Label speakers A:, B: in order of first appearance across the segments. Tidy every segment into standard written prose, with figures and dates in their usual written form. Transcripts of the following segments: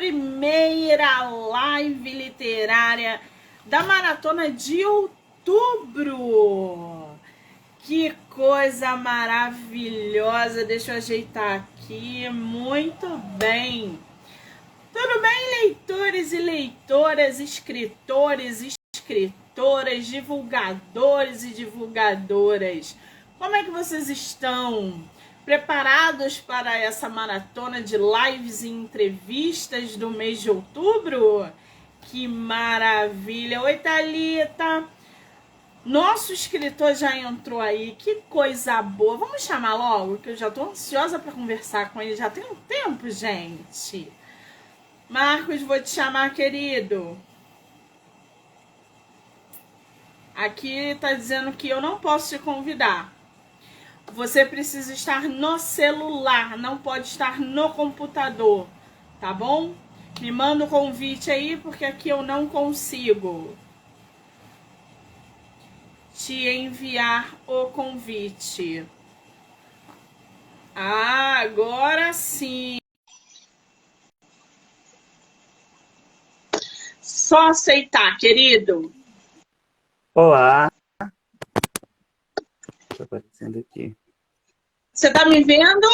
A: primeira live literária da maratona de outubro. Que coisa maravilhosa! Deixa eu ajeitar aqui. Muito bem. Tudo bem, leitores e leitoras, escritores e escritoras, divulgadores e divulgadoras? Como é que vocês estão? Preparados para essa maratona de lives e entrevistas do mês de outubro? Que maravilha! Oi, Thalita! Nosso escritor já entrou aí, que coisa boa! Vamos chamar logo, que eu já estou ansiosa para conversar com ele, já tem um tempo, gente. Marcos, vou te chamar, querido. Aqui está dizendo que eu não posso te convidar. Você precisa estar no celular, não pode estar no computador, tá bom? Me manda o convite aí, porque aqui eu não consigo te enviar o convite. Ah, agora sim. Só aceitar, querido.
B: Olá. Está aparecendo aqui.
A: Você tá me vendo?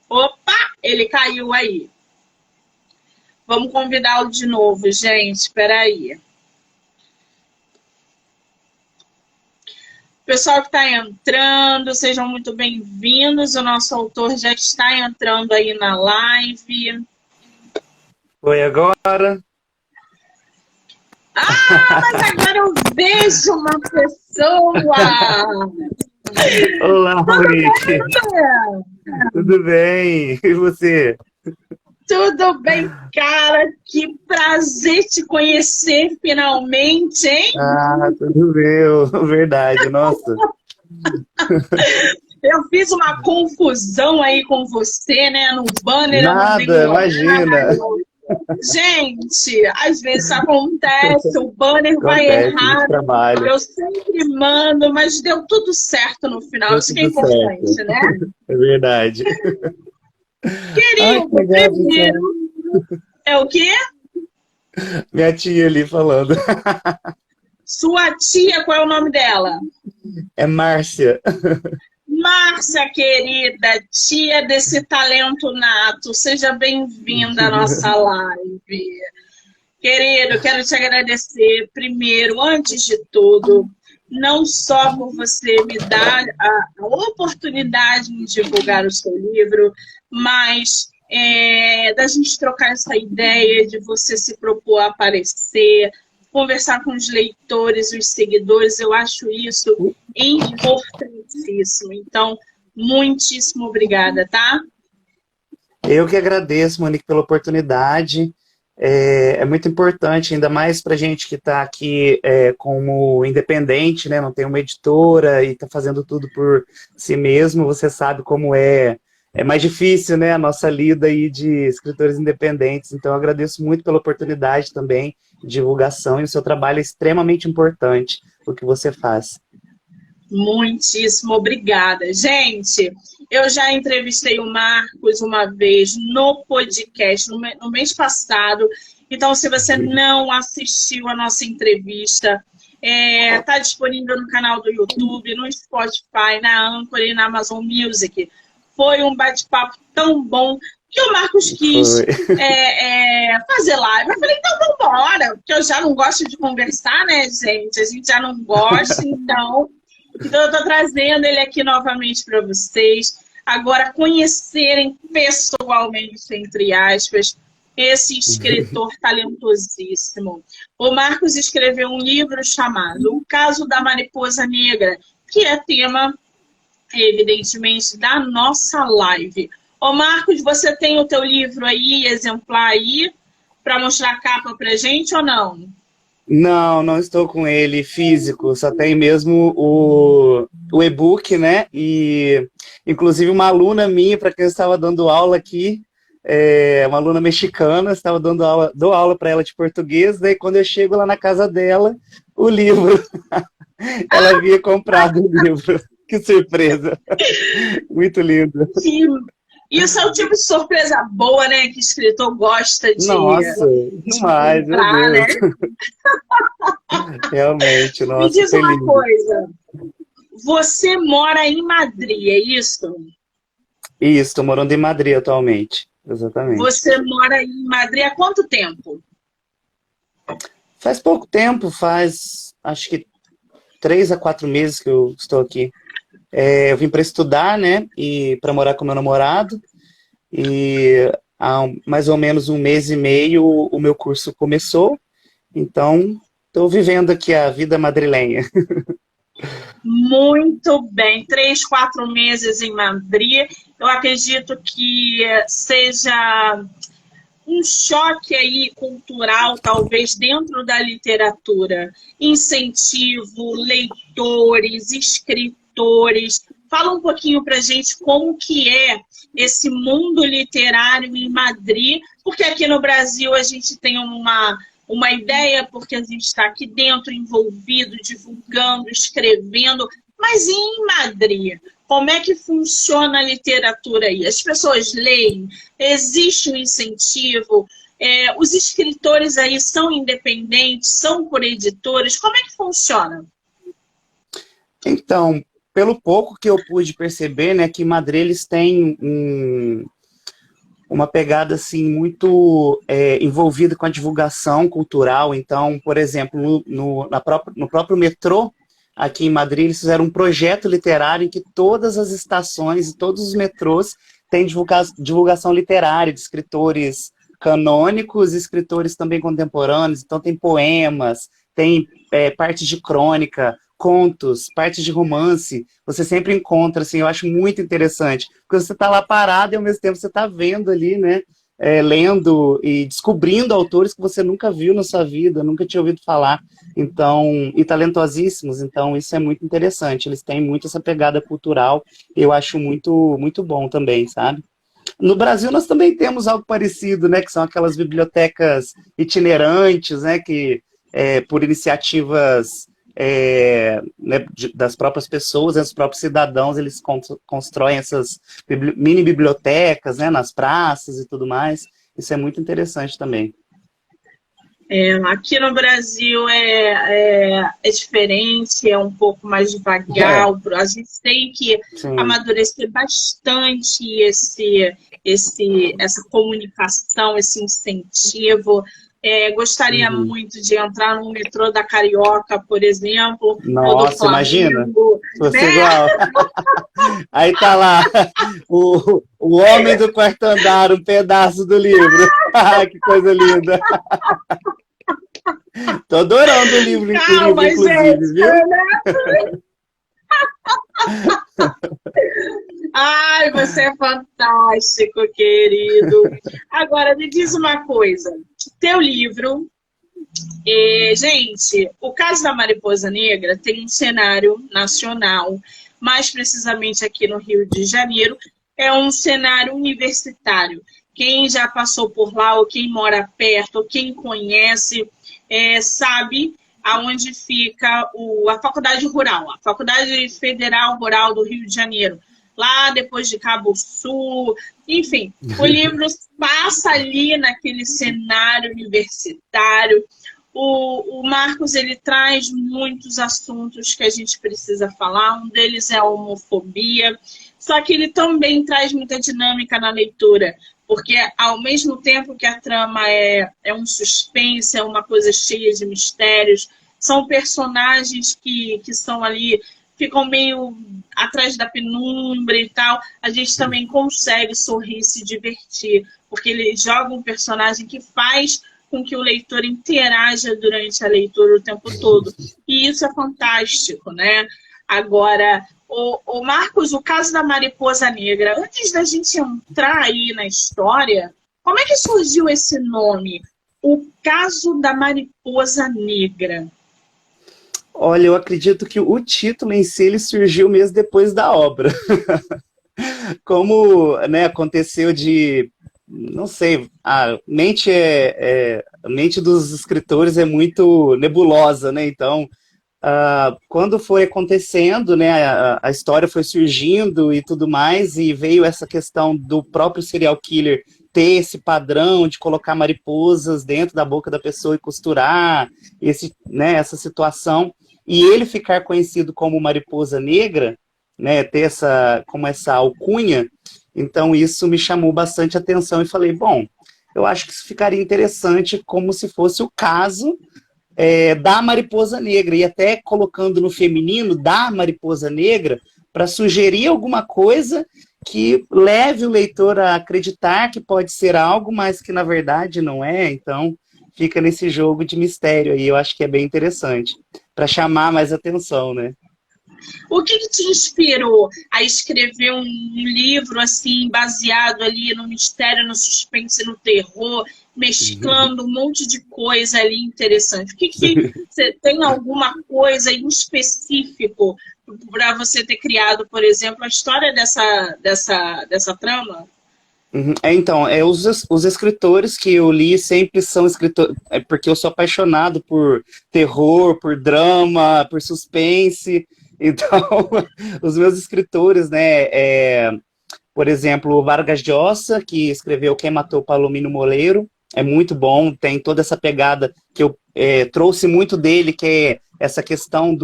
A: Opa, ele caiu aí. Vamos convidá-lo de novo, gente. Espera aí. Pessoal que está entrando, sejam muito bem-vindos. O nosso autor já está entrando aí na live.
B: Foi agora?
A: Ah, mas agora eu vejo uma pessoa!
B: Olá, Monique. Tudo bem? E você?
A: Tudo bem, cara? Que prazer te conhecer finalmente, hein?
B: Ah, tudo bem, verdade, nossa.
A: Eu fiz uma confusão aí com você, né? No banner.
B: Nada, imagina.
A: Gente, às vezes acontece, o banner vai errado. Eu sempre mando, mas deu tudo certo no final. Isso que é importante, certo, né?
B: É verdade.
A: Querido, primeiro... É o quê?
B: Minha tia ali falando.
A: Sua tia, qual é o nome dela?
B: É Márcia.
A: Márcia, querida, tia desse talento nato, seja bem-vinda à nossa live. Querido, quero te agradecer, primeiro, antes de tudo, não só por você me dar a oportunidade de divulgar o seu livro, mas da gente trocar essa ideia de você se propor a aparecer, conversar com os leitores, os seguidores, eu acho isso importantíssimo. Então, muitíssimo obrigada, tá?
B: Eu que agradeço, Monique, pela oportunidade. É muito importante, ainda mais para gente que está aqui como independente, né? Não tem uma editora e está fazendo tudo por si mesmo. Você sabe como é mais difícil, né? A nossa lida aí de escritores independentes. Então, eu agradeço muito pela oportunidade também de divulgação, e o seu trabalho é extremamente importante, o que você faz.
A: Muitíssimo obrigada. Gente, eu já entrevistei o Marcos uma vez no podcast, no mês passado. Então, se você não assistiu a nossa entrevista, está disponível no canal do YouTube, no Spotify, na Anchor e na Amazon Music. Foi um bate-papo tão bom que o Marcos quis fazer live. Eu falei, então vamos embora, porque eu já não gosto de conversar, né, gente? A gente já não gosta, então eu estou trazendo ele aqui novamente para vocês. Agora, conhecerem pessoalmente, entre aspas, esse escritor talentosíssimo. O Marcos escreveu um livro chamado O Caso da Mariposa Negra, que é tema, evidentemente, da nossa live. Ô Marcos, você tem o teu livro aí, exemplar aí, para mostrar a capa pra gente ou não?
B: Não, não estou com ele físico, só tem mesmo o e-book, né? E, inclusive, uma aluna minha, para quem eu estava dando aula aqui, uma aluna mexicana, estava dou aula para ela de português, daí quando eu chego lá na casa dela, o livro, ela havia comprado o livro. Que surpresa! Muito lindo.
A: Isso é o tipo de surpresa boa, né? Que escritor gosta
B: Nossa,
A: de
B: demais, meu
A: encontrar, né?
B: Deus. Realmente,
A: Me
B: nossa,
A: diz
B: foi
A: uma
B: lindo.
A: coisa. Você mora em Madrid, é isso?
B: Isso, estou morando em Madrid atualmente. Exatamente.
A: Você mora em Madrid há quanto tempo?
B: Faz pouco tempo, faz acho que 3 a 4 meses que eu estou aqui. Eu vim para estudar, né? E para morar com meu namorado. E há mais ou menos 1 mês e meio o meu curso começou. Então, estou vivendo aqui a vida madrilenha.
A: Muito bem, 3, 4 meses em Madrid. Eu acredito que seja um choque aí cultural, talvez, dentro da literatura. Incentivo, leitores, escritores. Fala um pouquinho para a gente como que é esse mundo literário em Madrid, porque aqui no Brasil a gente tem uma ideia, porque a gente está aqui dentro, envolvido, divulgando, escrevendo, mas e em Madrid? Como é que funciona a literatura aí? As pessoas leem? Existe um incentivo? Os escritores aí são independentes? São por editores? Como é que funciona?
B: Então, pelo pouco que eu pude perceber, né, que em Madrid eles têm uma pegada assim muito envolvida com a divulgação cultural. Então, por exemplo, no próprio metrô aqui em Madrid, eles fizeram um projeto literário em que todas as estações e todos os metrôs têm divulgação literária de escritores canônicos, escritores também contemporâneos. Então, tem poemas, tem partes de crônica, contos, partes de romance. Você sempre encontra, assim, eu acho muito interessante, porque você está lá parado e ao mesmo tempo você está vendo ali, né, lendo e descobrindo autores que você nunca viu na sua vida, nunca tinha ouvido falar, então, e talentosíssimos, então isso é muito interessante, eles têm muito essa pegada cultural, eu acho muito, muito bom também, sabe? No Brasil nós também temos algo parecido, né, que são aquelas bibliotecas itinerantes, né, que por iniciativas né, das próprias pessoas, né, dos próprios cidadãos, eles constroem essas mini bibliotecas, né, nas praças e tudo mais. Isso é muito interessante também.
A: Aqui no Brasil é diferente, é um pouco mais devagar.
B: É,
A: A gente tem que
B: sim.
A: amadurecer bastante essa comunicação, esse incentivo. Gostaria
B: Uhum.
A: muito de entrar no metrô da Carioca, por exemplo, ou do
B: Nossa, imagina,
A: Flamengo,
B: se fosse
A: né?
B: igual. Aí tá lá, o Homem do Quarto Andar, um pedaço do livro. Ah, que coisa linda. Tô adorando o livro,
A: Calma,
B: inclusive,
A: gente.
B: viu?
A: Ai, você é fantástico, querido. Agora, me diz uma coisa. Teu livro, gente, o caso da Mariposa Negra tem um cenário nacional, mais precisamente aqui no Rio de Janeiro, é um cenário universitário. Quem já passou por lá, ou quem mora perto, ou quem conhece, sabe aonde fica a Faculdade Rural, a Faculdade Federal Rural do Rio de Janeiro, lá depois de Cabo Sul, enfim, o livro passa ali naquele cenário universitário. O Marcos, ele traz muitos assuntos que a gente precisa falar, um deles é a homofobia, só que ele também traz muita dinâmica na leitura, porque ao mesmo tempo que a trama é um suspense, é uma coisa cheia de mistérios, são personagens que são ali, ficam meio atrás da penumbra e tal, a gente também consegue sorrir, se divertir, porque ele joga um personagem que faz com que o leitor interaja durante a leitura o tempo todo. E isso é fantástico, né? Agora, o Marcos, o caso da Mariposa Negra, antes da gente entrar aí na história, como é que surgiu esse nome? O caso da Mariposa Negra.
B: Olha, eu acredito que o título em si ele surgiu mesmo depois da obra. Como, né, aconteceu de, não sei, a mente dos escritores é muito nebulosa, né? Então, quando foi acontecendo, né, a história foi surgindo e tudo mais, e veio essa questão do próprio serial killer ter esse padrão de colocar mariposas dentro da boca da pessoa e costurar, né, essa situação, e ele ficar conhecido como Mariposa Negra, né, ter como essa alcunha, então isso me chamou bastante atenção e falei, bom, eu acho que isso ficaria interessante como se fosse o caso da Mariposa Negra, e até colocando no feminino da Mariposa Negra, para sugerir alguma coisa que leve o leitor a acreditar que pode ser algo, mas que na verdade não é. Então fica nesse jogo de mistério aí, eu acho que é bem interessante, para chamar mais atenção, né?
A: O que te inspirou a escrever um livro assim, baseado ali no mistério, no suspense, no terror, mesclando um monte de coisa ali interessante? Você tem alguma coisa em específico para você ter criado, por exemplo, a história dessa trama?
B: Então, os escritores que eu li sempre são escritores, porque eu sou apaixonado por terror, por drama, por suspense. Então, os meus escritores, né, por exemplo, o Vargas Llosa, que escreveu Quem Matou Palomino Moleiro, é muito bom, tem toda essa pegada que eu trouxe muito dele, que é essa questão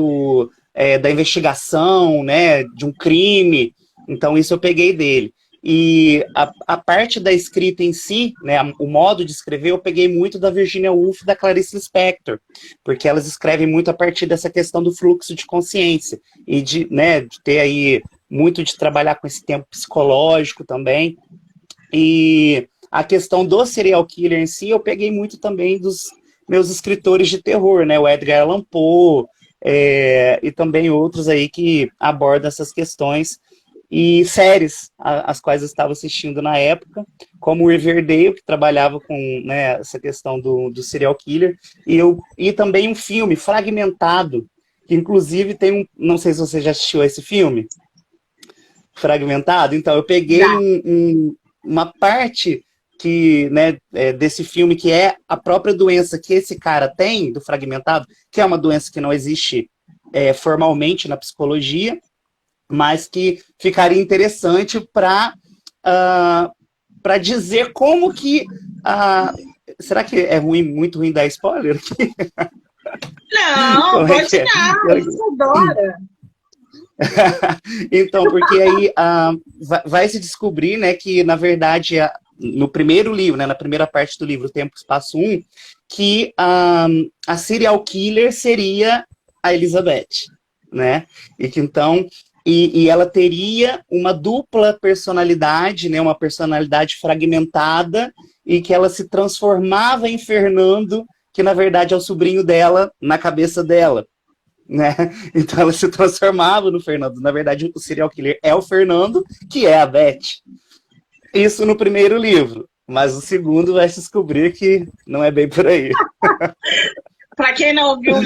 B: da investigação, né, de um crime, então isso eu peguei dele. E a parte da escrita em si, né, o modo de escrever, eu peguei muito da Virginia Woolf e da Clarice Lispector, porque elas escrevem muito a partir dessa questão do fluxo de consciência e de ter aí muito de trabalhar com esse tempo psicológico também. E a questão do serial killer em si, eu peguei muito também dos meus escritores de terror, né, o Edgar Allan Poe, e também outros aí que abordam essas questões. E séries, as quais eu estava assistindo na época, como o Riverdale, que trabalhava com, né, essa questão do serial killer, e também um filme, Fragmentado, que inclusive tem não sei se você já assistiu a esse filme, Fragmentado. Então, eu peguei uma parte né, desse filme, que é a própria doença que esse cara tem, do Fragmentado, que é uma doença que não existe formalmente na psicologia, mas que ficaria interessante para dizer como que... será que é muito ruim dar spoiler aqui?
A: Não, pode não, isso adora.
B: Então, porque aí vai se descobrir, né, que, na verdade, no primeiro livro, né, na primeira parte do livro, Tempo, Espaço 1, que a serial killer seria a Elizabeth, né? E que então... E ela teria uma dupla personalidade, né, uma personalidade fragmentada, e que ela se transformava em Fernando, que na verdade é o sobrinho dela, na cabeça dela, né? Então ela se transformava no Fernando. Na verdade, o serial killer é o Fernando, que é a Beth. Isso no primeiro livro. Mas o segundo vai se descobrir que não é bem por aí.
A: Para quem não viu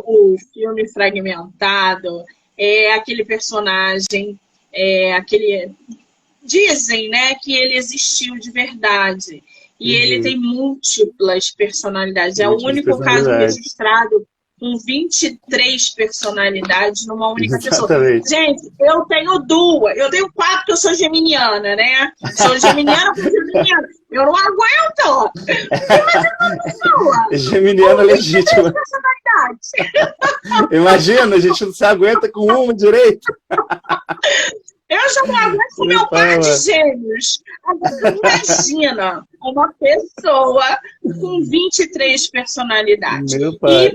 A: o filme Fragmentado, é aquele personagem, dizem, né, que ele existiu de verdade. E ele tem múltiplas personalidades. É o único caso registrado com 23 personalidades numa única pessoa. Gente, eu tenho 2. Eu tenho 4 porque eu sou geminiana, né? Sou geminiana com geminiana. Eu não aguento!
B: Geminiana legítima. Imagina, a gente não se aguenta com uma direito.
A: Eu já não aguento com meu par de gêmeos. Agora, imagina uma pessoa com 23 personalidades. E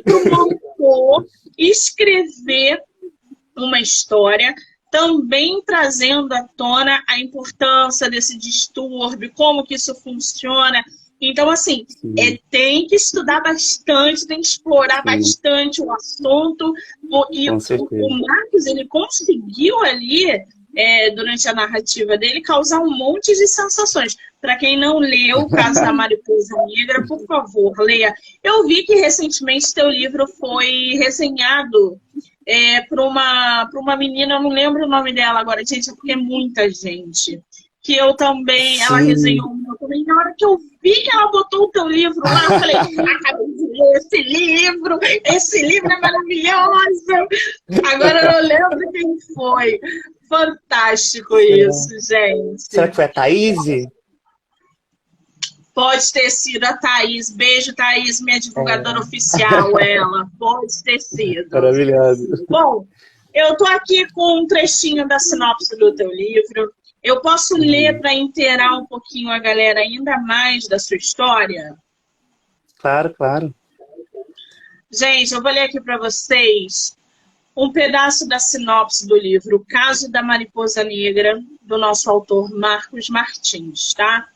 A: para o autor escrever uma história também trazendo à tona a importância desse distúrbio, como que isso funciona. Então, assim, tem que estudar bastante, tem que explorar bastante o assunto. E o Marcos, ele conseguiu ali, durante a narrativa dele, causar um monte de sensações. Para quem não leu O Caso da Mariposa Negra, por favor, leia. Eu vi que recentemente teu livro foi resenhado para uma menina, eu não lembro o nome dela agora, gente, é porque é muita gente. Que eu também, ela resenhou o meu também. Na hora que eu vi que ela botou o teu livro lá, eu falei, acabei de esse livro é maravilhoso. Agora eu não lembro quem foi. Fantástico isso, gente.
B: Será que foi a Thaís?
A: Pode ter sido a Thaís. Beijo, Thaís, minha divulgadora oficial, ela. Pode ter sido.
B: Maravilhoso.
A: Bom, eu tô aqui com um trechinho da sinopse do teu livro. Eu posso ler para inteirar um pouquinho a galera ainda mais da sua história?
B: Claro, claro.
A: Gente, eu vou ler aqui para vocês um pedaço da sinopse do livro O Caso da Mariposa Negra, do nosso autor Marcos Martins, tá?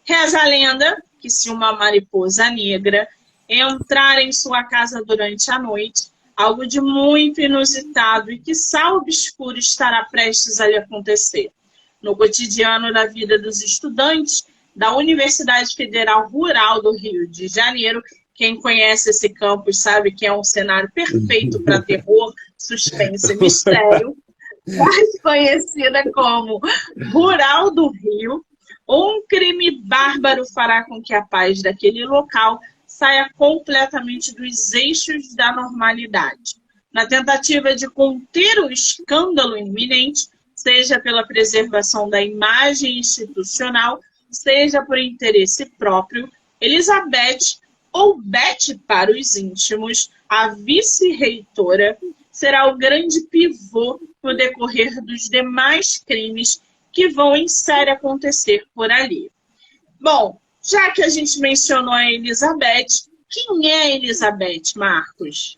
A: Reza a lenda que se uma mariposa negra entrar em sua casa durante a noite, algo de muito inusitado e quiçá obscuro estará prestes a lhe acontecer. No cotidiano da vida dos estudantes da Universidade Federal Rural do Rio de Janeiro, quem conhece esse campus sabe que é um cenário perfeito para terror, suspense e mistério, mais conhecida como Rural do Rio. Um crime bárbaro fará com que a paz daquele local saia completamente dos eixos da normalidade. Na tentativa de conter o escândalo iminente, seja pela preservação da imagem institucional, seja por interesse próprio, Elizabeth, ou Beth para os íntimos, a vice-reitora, será o grande pivô no decorrer dos demais crimes que vão em série acontecer por ali. Bom, já que a gente mencionou a Elizabeth, quem é a Elizabeth, Marcos?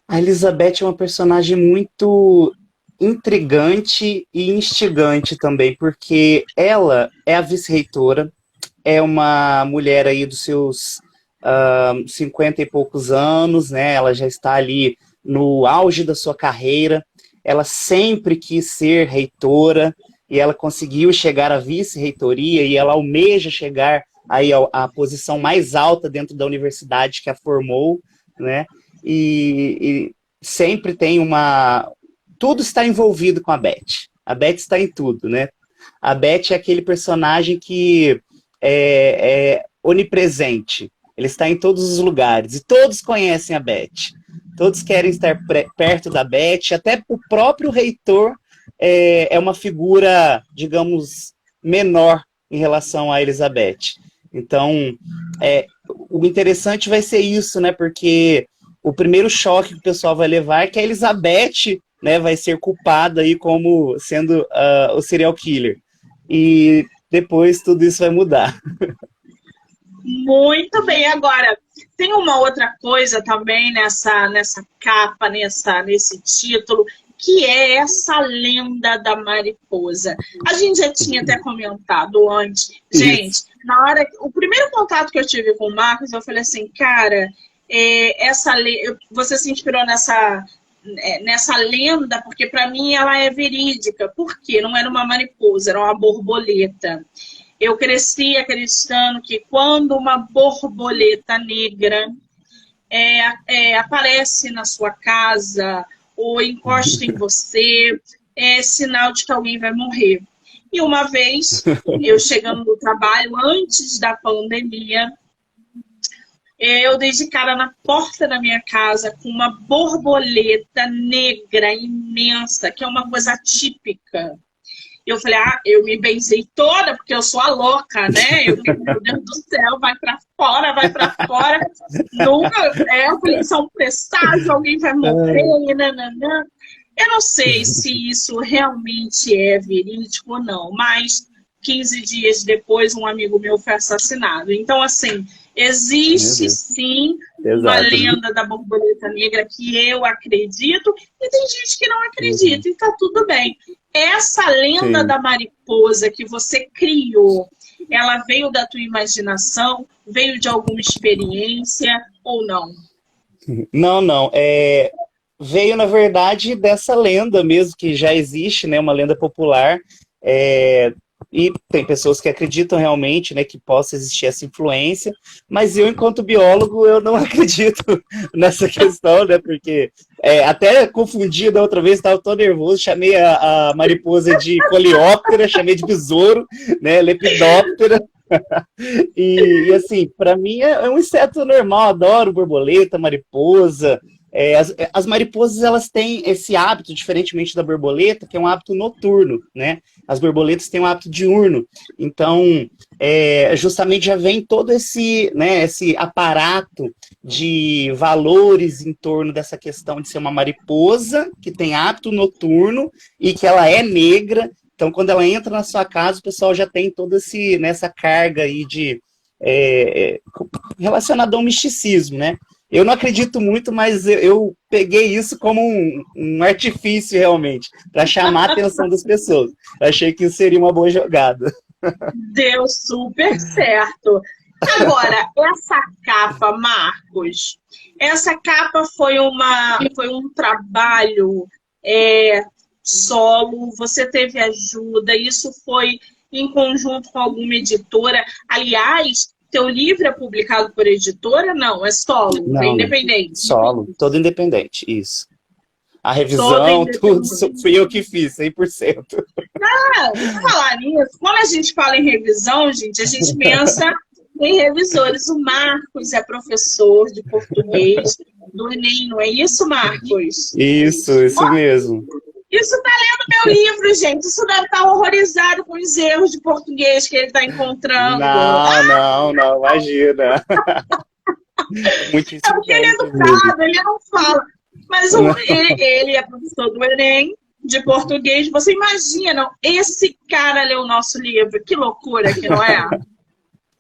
B: A Elizabeth é uma personagem muito intrigante e instigante também, porque ela é a vice-reitora, é uma mulher aí dos seus 50 e poucos anos, né? Ela já está ali no auge da sua carreira, ela sempre quis ser reitora, e ela conseguiu chegar à vice-reitoria e ela almeja chegar aí à posição mais alta dentro da universidade que a formou, né? E sempre tem tudo está envolvido com a Beth. A Beth está em tudo, né? A Beth é aquele personagem que é onipresente. Ele está em todos os lugares e todos conhecem a Beth. Todos querem estar perto da Beth, até o próprio reitor é uma figura, digamos, menor em relação a Elizabeth. Então, o interessante vai ser isso, né? Porque o primeiro choque que o pessoal vai levar é que a Elizabeth, né, vai ser culpada aí como sendo o serial killer. E depois tudo isso vai mudar.
A: Muito bem. Agora, tem uma outra coisa também nessa capa, nesse título, que é essa lenda da mariposa. A gente já tinha até comentado antes. Gente, o primeiro contato que eu tive com o Marcos, eu falei assim, cara, você se inspirou nessa lenda, porque para mim ela é verídica. Por quê? Não era uma mariposa, era uma borboleta. Eu cresci acreditando que quando uma borboleta negra aparece na sua casa ou encosta em você, é sinal de que alguém vai morrer. E uma vez, eu chegando no trabalho, antes da pandemia, eu dei de cara na porta da minha casa com uma borboleta negra imensa, que é uma coisa típica. Eu falei, eu me benzei toda, porque eu sou a louca, né? Eu fiquei, meu Deus do céu, vai pra fora, vai pra fora. Nunca, eu falei, isso é um presságio, alguém vai morrer, nananã. Eu não sei se isso realmente é verídico ou não, mas 15 dias depois um amigo meu foi assassinado. Então, assim, existe sim uma lenda da borboleta negra que eu acredito e tem gente que não acredita, e tá tudo bem. Essa lenda da mariposa que você criou, ela veio da tua imaginação, veio de alguma experiência ou não?
B: Não. Veio, na verdade, dessa lenda mesmo, que já existe, né? Uma lenda popular. E tem pessoas que acreditam realmente, né, que possa existir essa influência, mas eu, enquanto biólogo, eu não acredito nessa questão, né, porque até confundi da outra vez, estava tão nervoso, chamei a mariposa de coleóptera, chamei de besouro, né, lepidóptera. E assim, para mim é um inseto normal, adoro borboleta, mariposa. As mariposas, elas têm esse hábito, diferentemente da borboleta, que é um hábito noturno, né? As borboletas têm um hábito diurno. Então, justamente já vem todo esse, né, esse aparato de valores em torno dessa questão de ser uma mariposa que tem hábito noturno e que ela é negra. Então, quando ela entra na sua casa, o pessoal já tem toda essa carga aí de relacionada ao misticismo, né? Eu não acredito muito, mas eu peguei isso como um artifício realmente, para chamar a atenção das pessoas. Eu achei que isso seria uma boa jogada.
A: Deu super certo. Agora, essa capa, Marcos, essa capa foi um trabalho solo, você teve ajuda, isso foi em conjunto com alguma editora. Aliás, teu livro é publicado por editora? Não, é solo,
B: Não,
A: é independente.
B: Solo, todo independente, isso. A revisão, tudo, fui eu que fiz, 100%.
A: Vou falar nisso. Quando a gente fala em revisão, gente, a gente pensa em revisores. O Marcos é professor de português do Enem, não é isso, Marcos?
B: Isso mesmo.
A: Isso tá lendo meu livro, gente. Isso deve estar horrorizado com os erros de português que ele está encontrando.
B: Não, imagina. Muito
A: é porque ele é educado, ele não fala. Mas ele é professor do Enem, de português. Você imagina, esse cara leu o nosso livro. Que loucura que não é?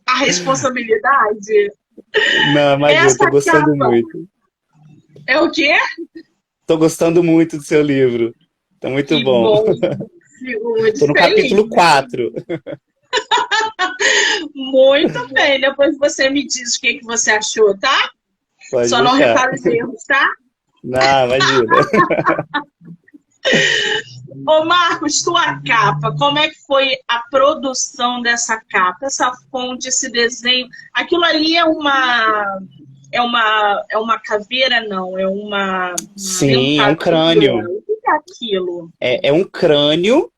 A: A responsabilidade.
B: Não, imagina, tô gostando muito.
A: É o quê?
B: Tô gostando muito do seu livro. Tá muito bom. Tô no capítulo 4.
A: Muito bem. Depois você me diz o que você achou, tá?
B: Pode
A: Só
B: deixar.
A: não repara os erros, tá?
B: Não, imagina.
A: Ô Marcos, tua capa, como é que foi a produção dessa capa? Essa fonte, esse desenho, aquilo ali é uma caveira, não?
B: Sim, é um crânio.
A: O que é aquilo?
B: É um crânio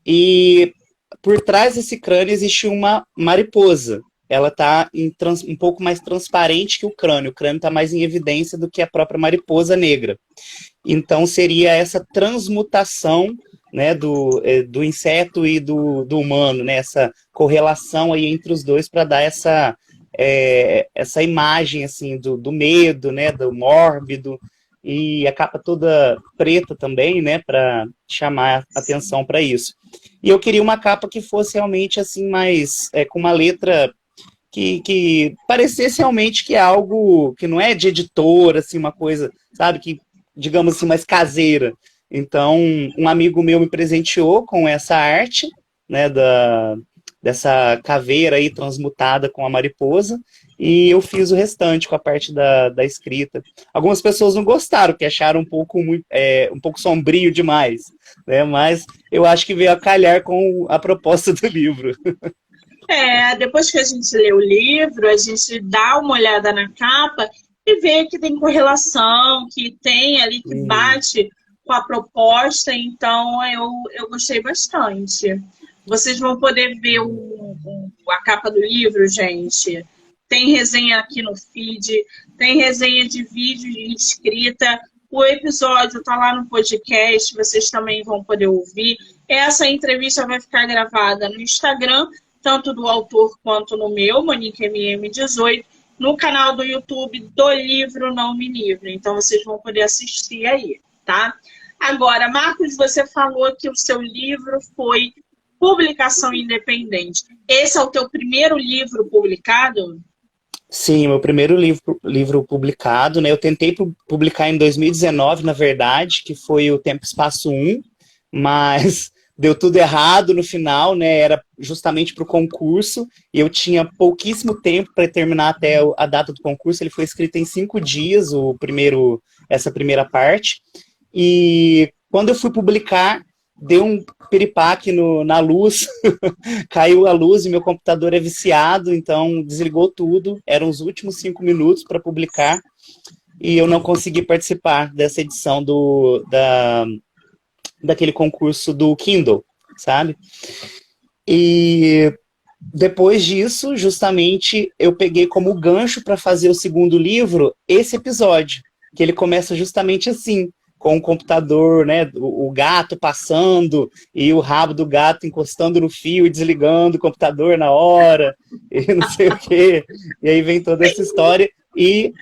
B: e por trás desse crânio existe uma mariposa. Ela está um pouco mais transparente que o crânio. O crânio está mais em evidência do que a própria mariposa negra. Então, seria essa transmutação, né, do inseto e do humano, né, essa correlação aí entre os dois para dar essa imagem assim, do medo, né, do mórbido, e a capa toda preta também, né, para chamar atenção para isso. E eu queria uma capa que fosse realmente assim mais com uma letra que parecesse realmente que é algo que não é de editora, assim, uma coisa, sabe, que, digamos assim, mais caseira. Então, um amigo meu me presenteou com essa arte, né, dessa caveira aí transmutada com a mariposa, e eu fiz o restante com a parte da escrita. Algumas pessoas não gostaram, que acharam um pouco sombrio demais, né, mas eu acho que veio a calhar com a proposta do livro.
A: Depois que a gente lê o livro, a gente dá uma olhada na capa e vê que tem correlação, que tem ali, que bate com a proposta. Então, eu gostei bastante. Vocês vão poder ver a capa do livro, gente. Tem resenha aqui no feed, tem resenha de vídeo e escrita. O episódio está lá no podcast, vocês também vão poder ouvir. Essa entrevista vai ficar gravada no Instagram, tanto do autor quanto no meu, MoniqueMM18, no canal do YouTube do Livro Não Me Livre. Então, vocês vão poder assistir aí, tá? Agora, Marcos, você falou que o seu livro foi publicação independente. Esse é o teu primeiro livro publicado?
B: Sim, meu primeiro livro publicado, né? Eu tentei publicar em 2019, na verdade, que foi o Tempo Espaço 1, mas deu tudo errado no final, né? Era justamente para o concurso, e eu tinha pouquíssimo tempo para terminar até a data do concurso. Ele foi escrito em 5 dias, essa primeira parte. E quando eu fui publicar, deu um piripaque na luz, caiu a luz e meu computador é viciado, então desligou tudo. Eram os últimos 5 minutos para publicar e eu não consegui participar dessa edição daquele concurso do Kindle, sabe? E depois disso, justamente, eu peguei como gancho para fazer o segundo livro esse episódio, que ele começa justamente assim, com o computador, né, o gato passando e o rabo do gato encostando no fio e desligando o computador na hora, e não sei o quê. E aí vem toda essa história. E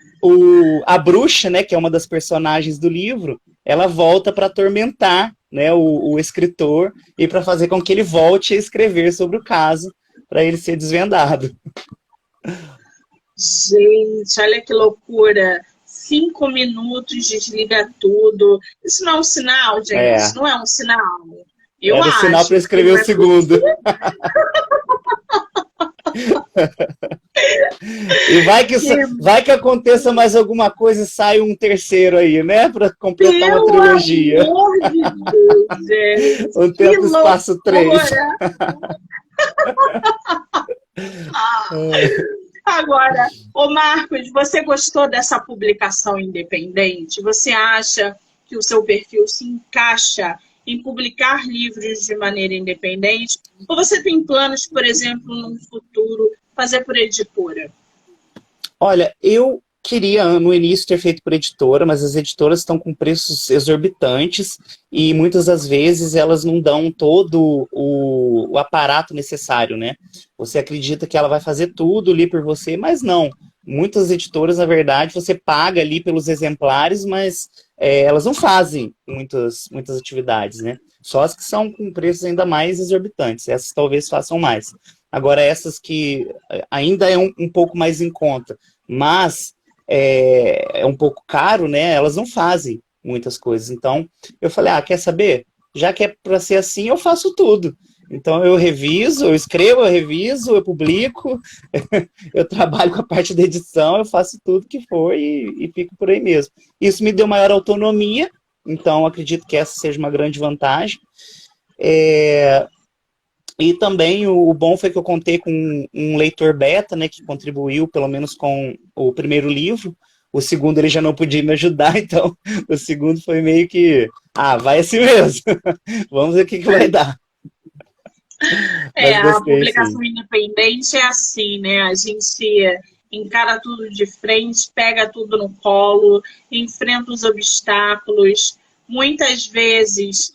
B: a bruxa, né, que é uma das personagens do livro, ela volta para atormentar, né, o escritor e para fazer com que ele volte a escrever sobre o caso para ele ser desvendado.
A: Gente, olha que loucura. 5 minutos, desliga tudo. Isso não é um sinal, gente? Isso
B: É,
A: não é um sinal. Eu
B: era o sinal para
A: acho que
B: escrever
A: não
B: o
A: é
B: segundo.
A: possível.
B: E vai que aconteça mais alguma coisa e sai um terceiro aí, né? Para completar uma
A: Pelo
B: trilogia.
A: amor de Deus, gente.
B: O
A: Que
B: Tempo e Espaço 3.
A: loucura. Agora, ô Marcos, você gostou dessa publicação independente? Você acha que o seu perfil se encaixa em publicar livros de maneira independente? Ou você tem planos, por exemplo, no futuro, fazer por editora?
B: Olha, eu queria no início ter feito por editora, mas as editoras estão com preços exorbitantes e muitas das vezes elas não dão todo o aparato necessário, né? Você acredita que ela vai fazer tudo ali por você, mas não. Muitas editoras, na verdade, você paga ali pelos exemplares, mas elas não fazem muitas atividades, né? Só as que são com preços ainda mais exorbitantes. Essas talvez façam mais. Agora, essas que ainda é um pouco mais em conta, mas é um pouco caro, né? Elas não fazem muitas coisas. Então, eu falei, quer saber? Já que é para ser assim, eu faço tudo. Então, eu reviso, eu escrevo, eu reviso, eu publico, eu trabalho com a parte da edição, eu faço tudo que for e fico por aí mesmo. Isso me deu maior autonomia, então acredito que essa seja uma grande vantagem. E também o bom foi que eu contei com um leitor beta, né, que contribuiu pelo menos com o primeiro livro. O segundo ele já não podia me ajudar, então o segundo foi meio que, vai assim mesmo. Vamos ver o que vai dar. Mas
A: A
B: gostei, sim.
A: publicação independente é assim, né? A gente encara tudo de frente, pega tudo no colo, enfrenta os obstáculos. Muitas vezes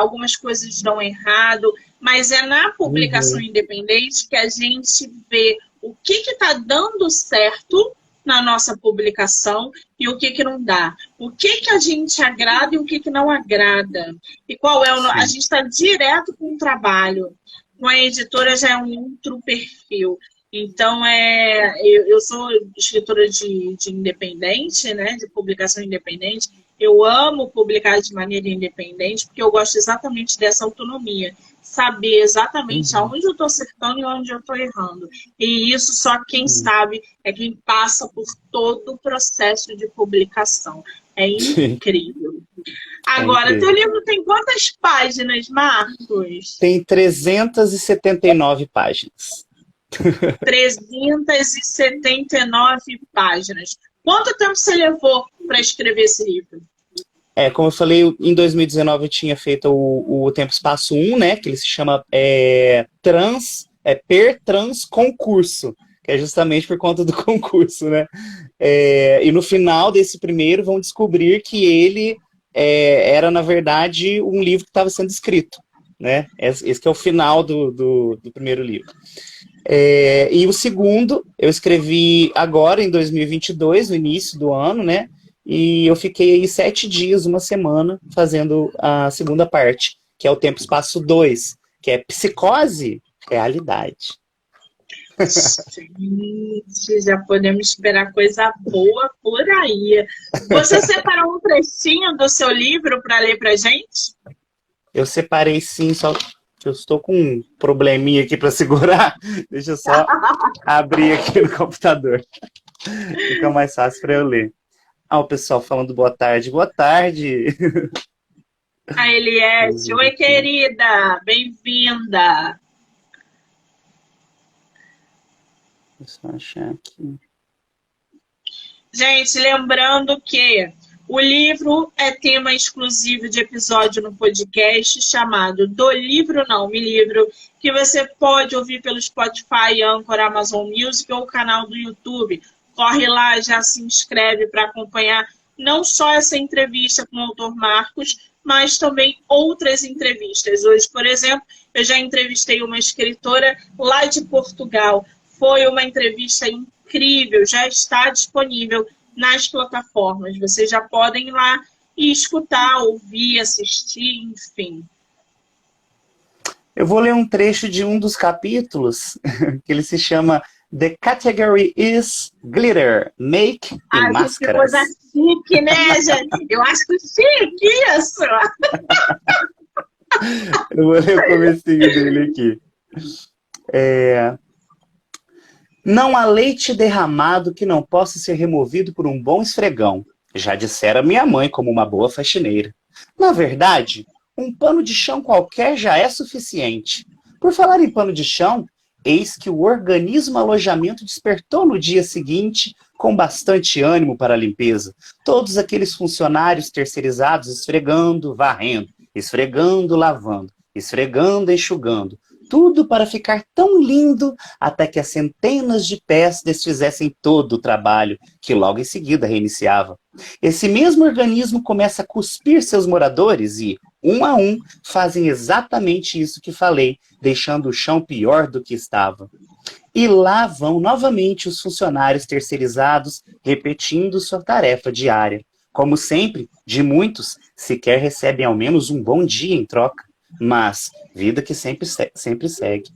A: algumas coisas dão errado, mas é na publicação
B: Uhum,
A: independente que a gente vê o que está dando certo na nossa publicação e o que não dá. O que a gente agrada e o que não agrada. E qual é a
B: sim.
A: gente está direto com o trabalho. Com a editora já é um outro perfil. Então, eu sou escritora de independente, né, de publicação independente. Eu amo publicar de maneira independente, porque eu gosto exatamente dessa autonomia. Saber exatamente
B: Uhum,
A: aonde eu estou acertando e onde eu estou errando. E isso só quem
B: sim.
A: sabe é quem passa por todo o processo de publicação. É
B: Sim,
A: incrível.
B: é
A: Agora, teu
B: incrível.
A: livro tem quantas páginas, Marcos?
B: Tem 379 páginas.
A: 379 páginas. Quanto tempo você levou para escrever esse livro?
B: Como eu falei, em 2019 eu tinha feito o Tempo Espaço 1, né? Que ele se chama Per Trans Concurso, que é justamente por conta do concurso, né? E no final desse primeiro vão descobrir que ele era, na verdade, um livro que estava sendo escrito, né? Esse que é o final do primeiro livro. E o segundo, eu escrevi agora, em 2022, no início do ano, né? E eu fiquei aí 7 dias, uma semana, fazendo a segunda parte, que é o Tempo Espaço 2, que é Psicose, Realidade.
A: Gente, já podemos esperar coisa boa por aí. Você separou um trechinho do seu livro para ler para gente?
B: Eu separei sim, só que eu estou com um probleminha aqui para segurar. Deixa eu só abrir aqui no computador. Fica mais fácil para eu ler. O pessoal falando boa tarde. Boa tarde.
A: A
B: Vamos
A: Eliette,
B: ver
A: oi
B: aqui.
A: querida, bem-vinda.
B: Deixa eu só achar aqui.
A: Gente, lembrando que O livro é tema exclusivo de episódio no podcast chamado Do Livro Não Me Livro, que você pode ouvir pelo Spotify, Anchor, Amazon Music ou o canal do YouTube. Corre lá, já se inscreve para acompanhar não só essa entrevista com o autor Marcos, mas também outras entrevistas. Hoje, por exemplo, eu já entrevistei uma escritora lá de Portugal. Foi uma entrevista incrível, já está disponível nas plataformas. Vocês já podem ir lá e escutar, ouvir, assistir, enfim.
B: Eu vou ler um trecho de um dos capítulos, que ele se chama The Category is Glitter, Make e Máscaras.
A: Que coisa chique, né, gente? Eu acho chique isso!
B: Eu vou ler o comecinho dele aqui. Não há leite derramado que não possa ser removido por um bom esfregão. Já dissera minha mãe como uma boa faxineira. Na verdade, um pano de chão qualquer já é suficiente. Por falar em pano de chão, eis que o organismo alojamento despertou no dia seguinte com bastante ânimo para a limpeza. Todos aqueles funcionários terceirizados esfregando, varrendo, esfregando, lavando, esfregando, enxugando. Tudo para ficar tão lindo até que as centenas de pés desfizessem todo o trabalho, que logo em seguida reiniciava. Esse mesmo organismo começa a cuspir seus moradores e, um a um, fazem exatamente isso que falei, deixando o chão pior do que estava. E lá vão novamente os funcionários terceirizados, repetindo sua tarefa diária. Como sempre, de muitos, sequer recebem ao menos um bom dia em troca. Mas, vida que sempre segue.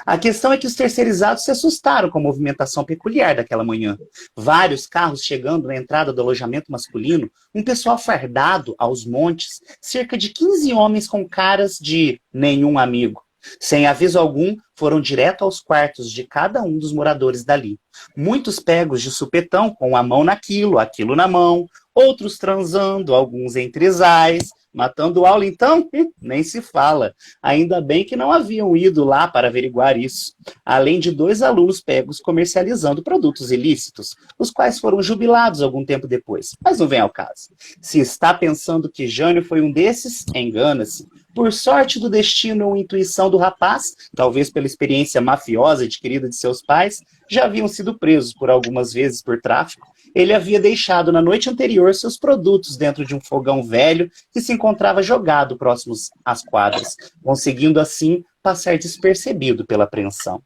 B: A questão é que os terceirizados se assustaram com a movimentação peculiar daquela manhã. Vários carros chegando na entrada do alojamento masculino, um pessoal fardado aos montes, cerca de 15 homens com caras de nenhum amigo. Sem aviso algum, foram direto aos quartos de cada um dos moradores dali. Muitos pegos de supetão, com a mão naquilo, aquilo na mão, outros transando, alguns entre ais, matando aula, então, nem se fala. Ainda bem que não haviam ido lá para averiguar isso. Além de 2 alunos pegos comercializando produtos ilícitos, os quais foram jubilados algum tempo depois. Mas não vem ao caso. Se está pensando que Jânio foi um desses, engana-se. Por sorte do destino ou intuição do rapaz, talvez pela experiência mafiosa adquirida de seus pais, já haviam sido presos por algumas vezes por tráfico. Ele havia deixado na noite anterior seus produtos dentro de um fogão velho que se encontrava jogado próximos às quadras, conseguindo assim passar despercebido pela apreensão.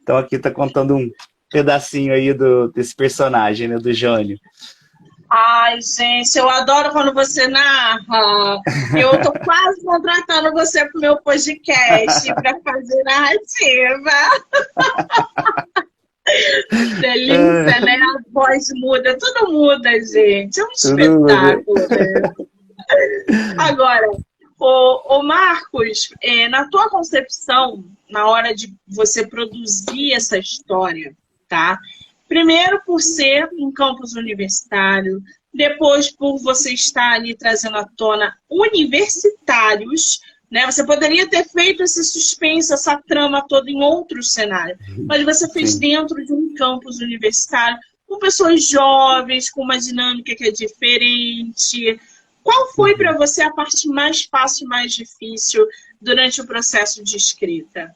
B: Então aqui está contando um pedacinho aí desse personagem, né, do Jânio.
A: Ai, gente, eu adoro quando você narra. Eu tô quase contratando você pro meu podcast para fazer narrativa. Delícia, né? A voz muda, tudo muda, gente. É um espetáculo, né? Agora, o Marcos, na tua concepção, na hora de você produzir essa história, tá? Primeiro por ser um campus universitário, depois por você estar ali trazendo à tona universitários, né? Você poderia ter feito esse suspense, essa trama toda em outro cenário, mas você fez dentro de um campus universitário, com pessoas jovens, com uma dinâmica que é diferente. Qual foi para você a parte mais fácil e mais difícil durante o processo de escrita?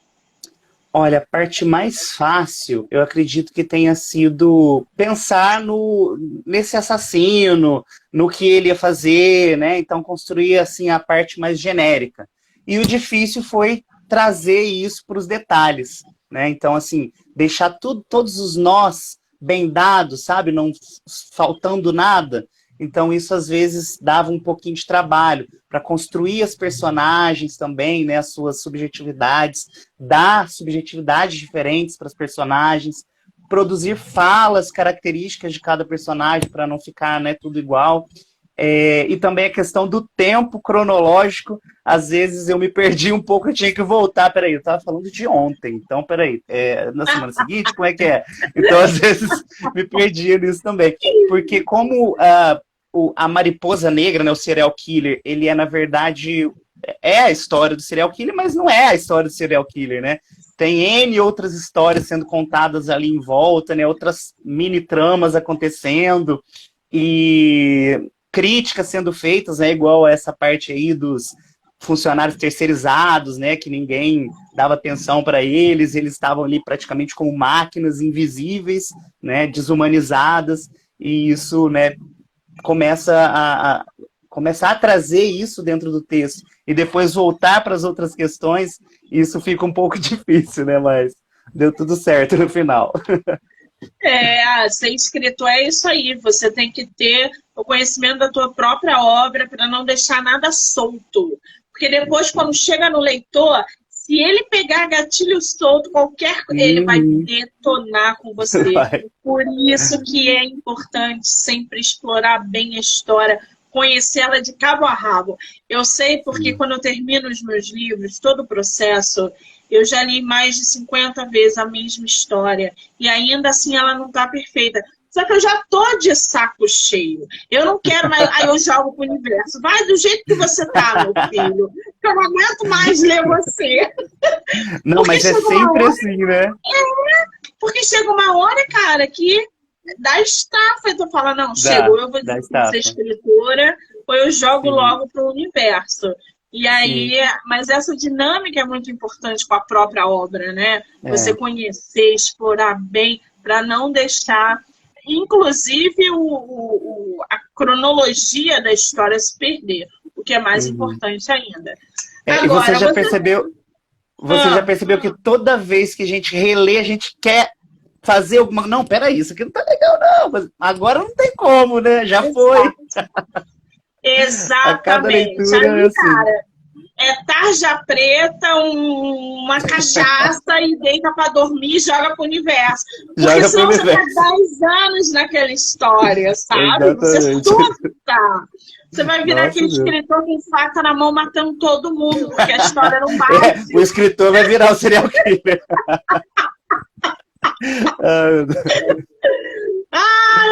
B: Olha, a parte mais fácil, eu acredito que tenha sido pensar nesse assassino, no que ele ia fazer, né? Então, construir assim, a parte mais genérica. E o difícil foi trazer isso para os detalhes, né? Então, assim, deixar todos os nós bem dados, sabe? Não faltando nada. Então, isso às vezes dava um pouquinho de trabalho para construir as personagens também, né, as suas subjetividades, dar subjetividades diferentes para as personagens, produzir falas características de cada personagem para não ficar, né, tudo igual. E também a questão do tempo cronológico, às vezes eu me perdi um pouco, eu tinha que voltar, peraí, eu estava falando de ontem, então peraí, na semana seguinte, como é que é? Então às vezes me perdia nisso também, porque como a mariposa negra, né, o serial killer, ele é na verdade, a história do serial killer, mas não é a história do serial killer, né? Tem N outras histórias sendo contadas ali em volta, né, outras mini tramas acontecendo, e críticas sendo feitas, né, igual essa parte aí dos funcionários terceirizados, né, que ninguém dava atenção para eles, eles estavam ali praticamente como máquinas invisíveis, né, desumanizadas, e isso, né, começar a trazer isso dentro do texto e depois voltar para as outras questões, isso fica um pouco difícil, né, mas deu tudo certo no final.
A: Ser escritor é isso aí. Você tem que ter o conhecimento da tua própria obra para não deixar nada solto. Porque depois, quando chega no leitor, se ele pegar gatilho solto, qualquer coisa, ele vai detonar com você.
B: Vai.
A: Por isso que é importante sempre explorar bem a história, conhecê-la de cabo a rabo. Eu sei porque quando eu termino os meus livros, todo o processo, eu já li mais de 50 vezes a mesma história. E ainda assim ela não está perfeita. Só que eu já tô de saco cheio. Eu não quero mais. Aí eu jogo pro universo. Vai do jeito que você tá, meu filho. Eu não aguento mais ler você.
B: Não,
A: Porque
B: mas é sempre assim, né?
A: Porque chega uma hora, cara, que dá estafa. E tu fala, não, chegou, eu vou ser escritora, ou eu jogo logo pro universo. E aí, mas essa dinâmica é muito importante com a própria obra, né? Você conhecer, explorar bem, para não deixar, inclusive, a cronologia da história se perder, o que é mais importante ainda.
B: Agora, e você já percebeu? Você já percebeu que toda vez que a gente relê, a gente quer fazer alguma... Não, peraí, isso aqui não tá legal, não. Mas agora não tem como, né? Já foi.
A: Exatamente. Aí, assim, cara, é tarja preta, uma cachaça e deita pra dormir e joga pro universo. Porque senão você tá 10 anos naquela história, sabe? Exatamente. Você surta. Você vai virar aquele escritor com faca na mão matando todo mundo, porque a história não bate.
B: O escritor vai virar o serial killer.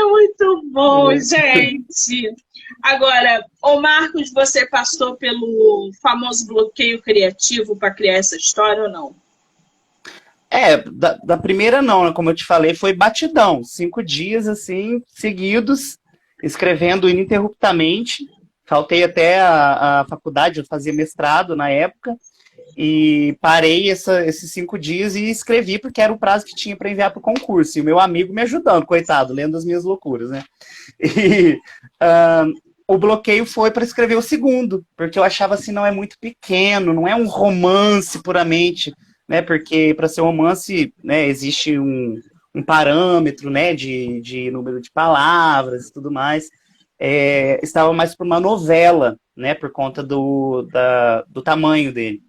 A: Muito bom, gente. Agora, ô Marcos, você passou pelo famoso bloqueio criativo para criar essa história ou não?
B: Da primeira não, né? Como eu te falei, foi batidão. 5 dias, assim, seguidos, escrevendo ininterruptamente. Faltei até a faculdade, eu fazia mestrado na época, e parei esses 5 dias e escrevi, porque era o prazo que tinha para enviar para o concurso. E o meu amigo me ajudando, coitado, lendo as minhas loucuras, né? E o bloqueio foi para escrever o segundo, porque eu achava assim, não é muito pequeno, não é um romance puramente, né? Porque para ser um romance, né, existe um parâmetro, né, de número de palavras e tudo mais. Estava mais para uma novela, né, por conta do tamanho dele.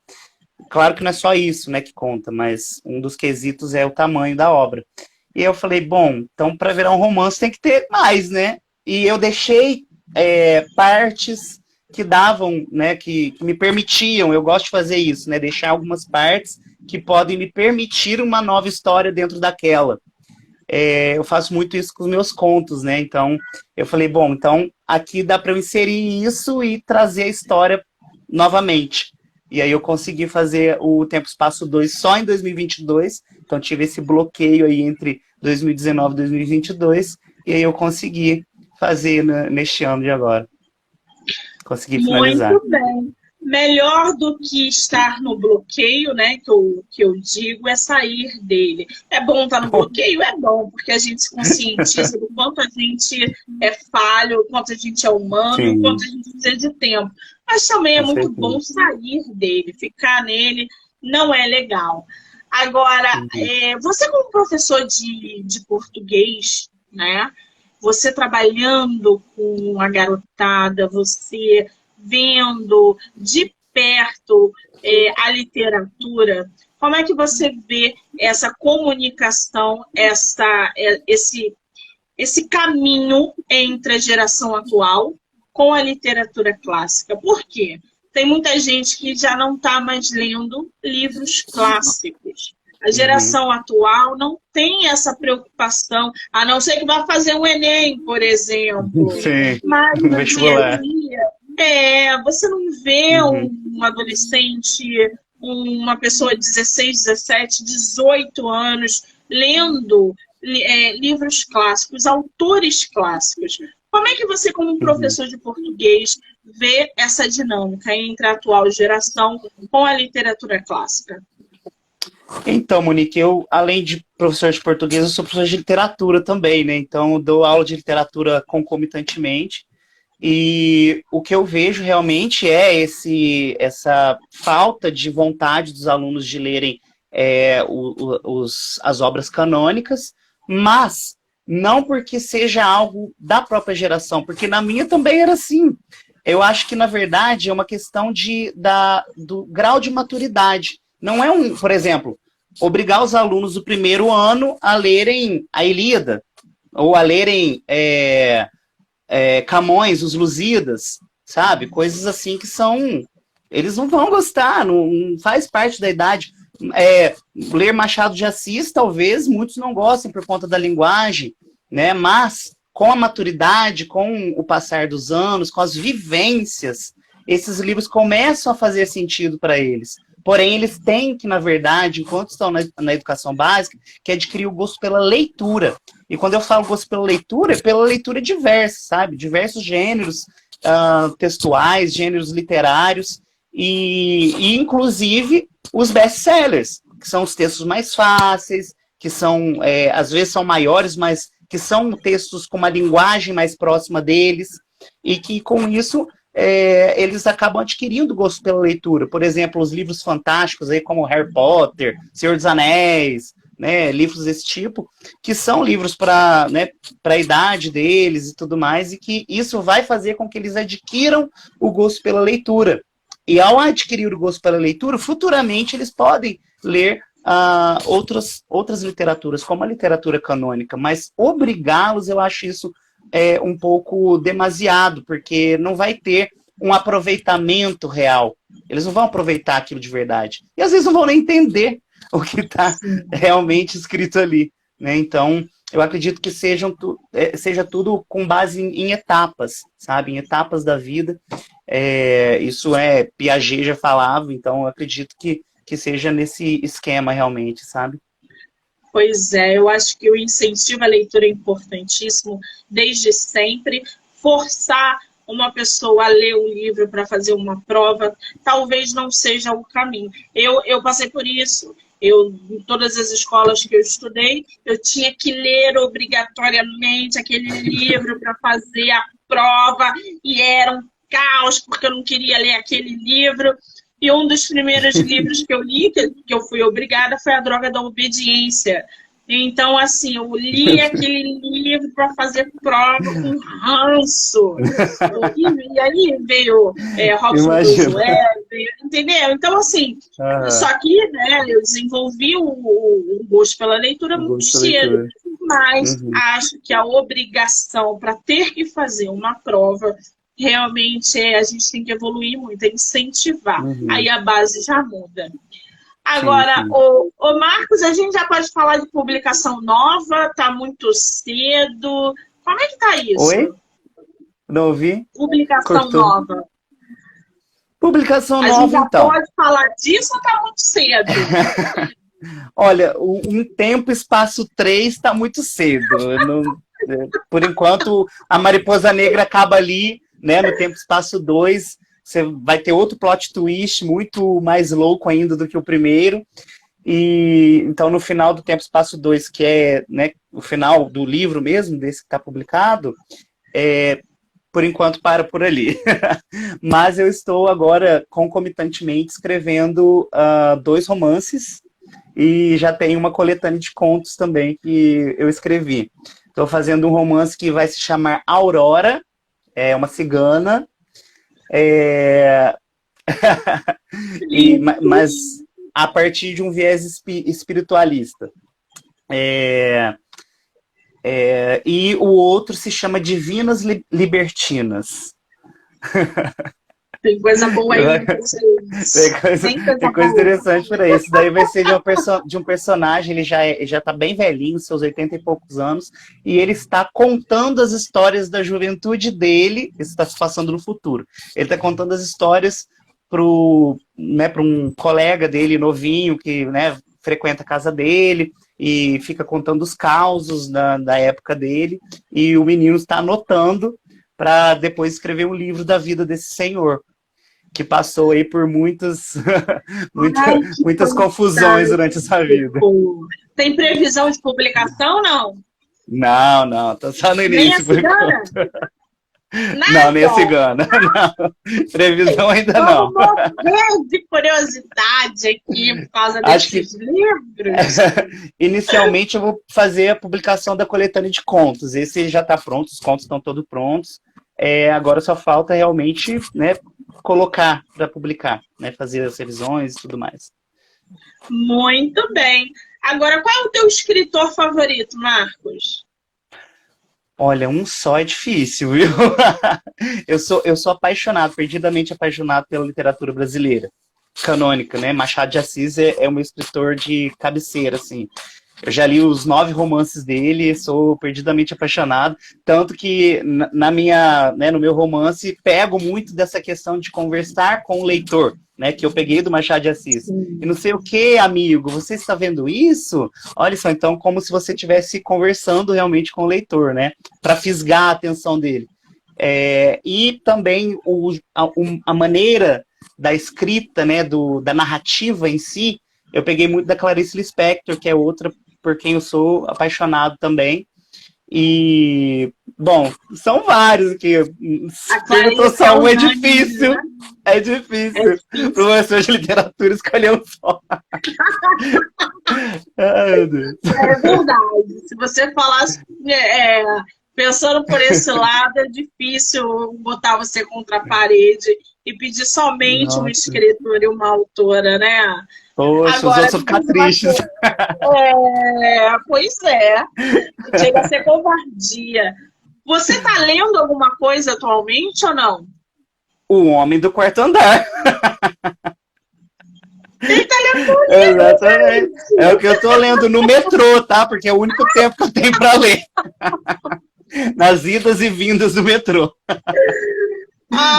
B: Claro que não é só isso, né, que conta, mas um dos quesitos é o tamanho da obra. E eu falei, bom, então para virar um romance tem que ter mais, né? E eu deixei partes que davam, né, que me permitiam, eu gosto de fazer isso, né, deixar algumas partes que podem me permitir uma nova história dentro daquela. Eu faço muito isso com os meus contos, né? Então, eu falei, bom, então aqui dá para eu inserir isso e trazer a história novamente. E aí eu consegui fazer o Tempo Espaço 2 só em 2022, então tive esse bloqueio aí entre 2019 e 2022, e aí eu consegui fazer neste ano de agora. Consegui finalizar.
A: Muito bem. Melhor do que estar no bloqueio, né, que eu digo, é sair dele. É bom estar no bloqueio? É bom, porque a gente se conscientiza do quanto a gente é falho, o quanto a gente é humano, o quanto a gente precisa de tempo. Mas também é muito bom sair dele, ficar nele não é legal. Agora, você como professor de português, né, você trabalhando com a garotada, você vendo de perto a literatura, como é que você vê essa comunicação, esse caminho entre a geração atual com a literatura clássica? Por quê? Tem muita gente que já não está mais lendo livros clássicos. A geração atual não tem essa preocupação, a não ser que vá fazer um Enem, por exemplo.
B: Sim,
A: mas no dia a dia, você não vê um adolescente, uma pessoa de 16, 17, 18 anos lendo livros clássicos, autores clássicos. Como é que você, como um professor de português, vê essa dinâmica entre a atual geração com a literatura clássica?
B: Então, Monique, eu, além de professor de português, eu sou professor de literatura também, né? Então, eu dou aula de literatura concomitantemente. E o que eu vejo realmente é essa falta de vontade dos alunos de lerem as obras canônicas, mas não porque seja algo da própria geração, porque na minha também era assim. Eu acho que, na verdade, é uma questão do grau de maturidade. Não é por exemplo, obrigar os alunos do primeiro ano a lerem a Ilíada, ou a lerem Camões, os Lusíadas, sabe? Coisas assim que são... Eles não vão gostar, não faz parte da idade. Ler Machado de Assis, talvez muitos não gostem por conta da linguagem, né? Mas com a maturidade, com o passar dos anos, com as vivências, esses livros começam a fazer sentido para eles. Porém, eles têm que, na verdade, enquanto estão na educação básica, que adquirir o gosto pela leitura. E quando eu falo gosto pela leitura, é pela leitura diversa, sabe? Diversos gêneros textuais, gêneros literários, e inclusive os best-sellers, que são os textos mais fáceis, que são, às vezes são maiores, mas que são textos com uma linguagem mais próxima deles, e que com isso eles acabam adquirindo gosto pela leitura. Por exemplo, os livros fantásticos aí, como Harry Potter, Senhor dos Anéis, né, livros desse tipo, que são livros para, né, a idade deles e tudo mais, e que isso vai fazer com que eles adquiram o gosto pela leitura. E ao adquirir o gosto pela leitura, futuramente eles podem ler outras literaturas, como a literatura canônica, mas obrigá-los, eu acho isso um pouco demasiado, porque não vai ter um aproveitamento real. Eles não vão aproveitar aquilo de verdade. E às vezes não vão nem entender o que está realmente escrito ali, né? Então, eu acredito que seja tudo com base em etapas, sabe? Em etapas da vida. Isso Piaget já falava, então eu acredito que seja nesse esquema realmente, sabe?
A: Pois é, eu acho que o incentivo à leitura é importantíssimo desde sempre. Forçar uma pessoa a ler um livro para fazer uma prova talvez não seja o caminho. Eu passei por isso. Em todas as escolas que eu estudei, eu tinha que ler obrigatoriamente aquele livro para fazer a prova, e era um caos, porque eu não queria ler aquele livro. E um dos primeiros livros que eu li, que eu fui obrigada, foi A Droga da Obediência. Então, assim, eu li aquele livro para fazer prova com ranço. E aí veio Robson Crusoe, entendeu? Então, assim, só que eu desenvolvi o gosto pela leitura muito cedo. Mas acho que a obrigação para ter que fazer uma prova, realmente a gente tem que evoluir muito, é incentivar. Aí a base já muda. Agora, sim. O Marcos, a gente já pode falar de publicação nova? Tá muito cedo. Como é que tá isso?
B: Oi? Não ouvi?
A: Publicação
B: Cortou.
A: Nova.
B: Publicação
A: a
B: nova,
A: gente já
B: então.
A: pode falar disso ou tá muito cedo?
B: Olha, Um Tempo, Espaço 3 está muito cedo. Por enquanto, a Mariposa Negra acaba ali, né, no Tempo, Espaço 2. Você vai ter outro plot twist muito mais louco ainda do que o primeiro. E então, no final do Tempo, Espaço 2, que é, né, o final do livro mesmo, desse que está publicado, por enquanto para por ali. Mas eu estou agora, concomitantemente, escrevendo 2 romances, e já tem uma coletânea de contos também que eu escrevi. Estou fazendo um romance que vai se chamar Aurora, uma cigana, mas a partir de um viés espiritualista. E o outro se chama Divinas Libertinas.
A: Tem coisa boa aí.
B: Tem coisa interessante por aí. Esse daí vai ser de um personagem, ele já tá bem velhinho, seus 80 e poucos anos, e ele está contando as histórias da juventude dele, isso está se passando no futuro. Ele está contando as histórias para um colega dele, novinho, que, né, frequenta a casa dele, e fica contando os causos da época dele, e o menino está anotando para depois escrever um livro da vida desse senhor, que passou aí por
A: Ai, que
B: muitas confusões durante a sua vida.
A: fantástico! Tem previsão de publicação, não?
B: Não, tô só no
A: Nem a
B: início por
A: cigana?
B: enquanto. Não, nem a
A: Nada!
B: cigana. Não. Previsão ainda
A: Vamos
B: não.
A: morrer de curiosidade aqui por causa
B: Acho que
A: desses livros.
B: inicialmente eu vou fazer a publicação da coletânea de contos. Esse já está pronto, os contos estão todos prontos. Agora só falta realmente, né, colocar para publicar, né, fazer as revisões e tudo mais.
A: Muito bem. Agora, qual é o teu escritor favorito, Marcos?
B: Olha, um só é difícil, viu? Eu sou apaixonado, perdidamente apaixonado pela literatura brasileira, canônica, né? Machado de Assis é o meu escritor de cabeceira, assim. Eu já li os 9 romances dele, sou perdidamente apaixonado, tanto que no meu romance pego muito dessa questão de conversar com o leitor, né, que eu peguei do Machado de Assis. E não sei o que, amigo, você está vendo isso? Olha só, então, como se você estivesse conversando realmente com o leitor, né, para fisgar a atenção dele. E também a maneira da escrita, né, da narrativa em si, eu peguei muito da Clarice Lispector, que é outra por quem eu sou apaixonado também. E, bom, são vários aqui. Perguntou só um, é difícil. Né? É difícil. Professor de literatura escolher um só.
A: Ai, Deus. É verdade. Se você falasse pensando por esse lado, é difícil botar você contra a parede e pedir somente um escritor e uma autora, né?
B: Poxa, agora, os outros vão ficar tristes.
A: Pois é. Chega a ser covardia. Você está lendo alguma coisa atualmente ou não?
B: O Homem do Quarto Andar.
A: Tem telefone.
B: Exatamente. É o que eu estou lendo no metrô, tá? Porque é o único tempo que eu tenho para ler. Nas idas e vindas do metrô.